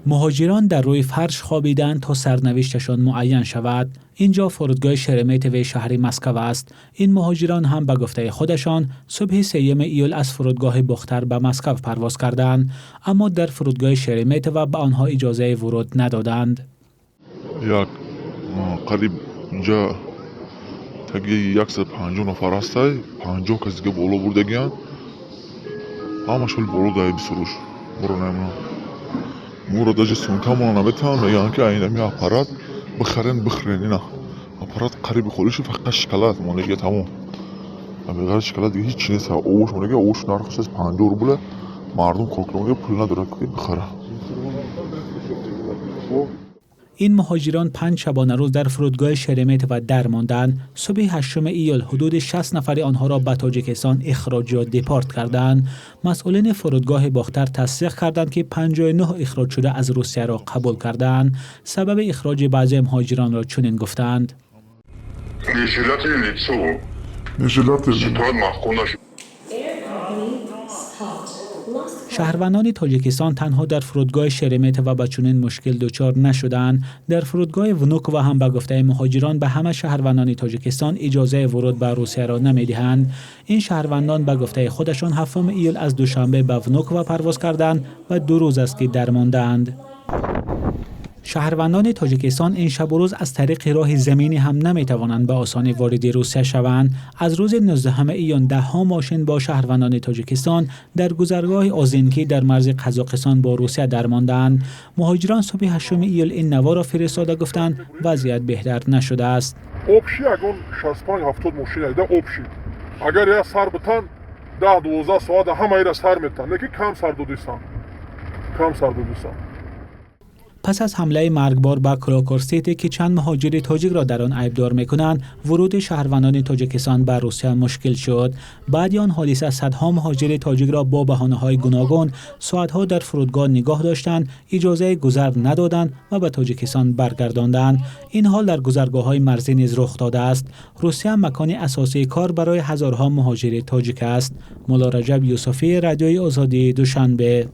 مهاجران در روی فرش خوابیدند تا سرنوشتشان معین شود. اینجا فرودگاه شرمیتو شهر مسکو است. این مهاجران هم به گفته خودشان صبح 3 ایول از فرودگاه بختر به مسکو پرواز کردند، اما در فرودگاه شرمیتو به آنها اجازه ورود ندادند. یک قریب اینجا تگی 150 نفر هستی، 50 کسی که بالا بردگیان، همشون بالا دایی بسروش برو نمیدونم مورا даже сумкамона наметавон мегӯянд ки айнами аппарат бихарен ина аппарат қариби холиши фақат шоколад монега тамом абегар шоколад дига ҳеч нест овош монега овош нархаш 50 рубля мардум колкиломга пул надорад ки бихара. این مهاجران 5 شبانه روز در فرودگاه شرمیتو در ماندند. صبح 8 ایول حدود 60 نفر آنها را به تاجیکستان اخراج یا دپارت کردند. مسئولین فرودگاه باختر تصدیق کردند که 59 اخراج شده از روسیه را قبول کردند. سبب اخراج بعضی مهاجران را چنین گفتند: شهروندان تاجیکستان تنها در فرودگاه شرمیتو و به چنین مشکل دچار نشدند. در فرودگاه ونوکوو هم به گفته مهاجران به همه شهروندان تاجیکستان اجازه ورود به روسیه را نمیدهند. این شهروندان به گفته خودشان 7 ایول از دوشنبه به ونوکوو پرواز کردند و 2 روز است که درماندند. شهروندان تاجیکستان این شب و روز از طریق راه زمینی هم نمیتوانند به آسانی وارد روسیه شوند. از روز 19 ایون 10 ماشین با شهروندان تاجیکستان در گذرگاه آزینکی در مرز قزاقستان با روسیه درماندند. مهاجران صبح 8 ایول این نوا را فرستاده گفتند وضعیت بهتر نشده است. общий агон 65-70 ماشین ایده общий اگر یا سر بتن 10-12 ساعت همه را سر میتن لیکن کم سر دودیسان. پس از حمله مرگبار به کراکورسیتی که چند مهاجر تاجیک را در آن عیبدار می‌کنند، ورود شهروندان تاجیکستان به روسیه مشکل شد. بعد آن حادثه صدها مهاجر تاجیک را با بهانه‌های گوناگون ساعت‌ها در فرودگاه نگاه داشتند، اجازه گذر ندادند و به تاجیکستان برگرداندند. این حال در گذرگاه‌های مرزی نیز رخ داده است. روسیه مکان اساسی کار برای هزارها مهاجر تاجیک است. مولا رجب یوسفی، رادیوی آزادی، دوشنبه.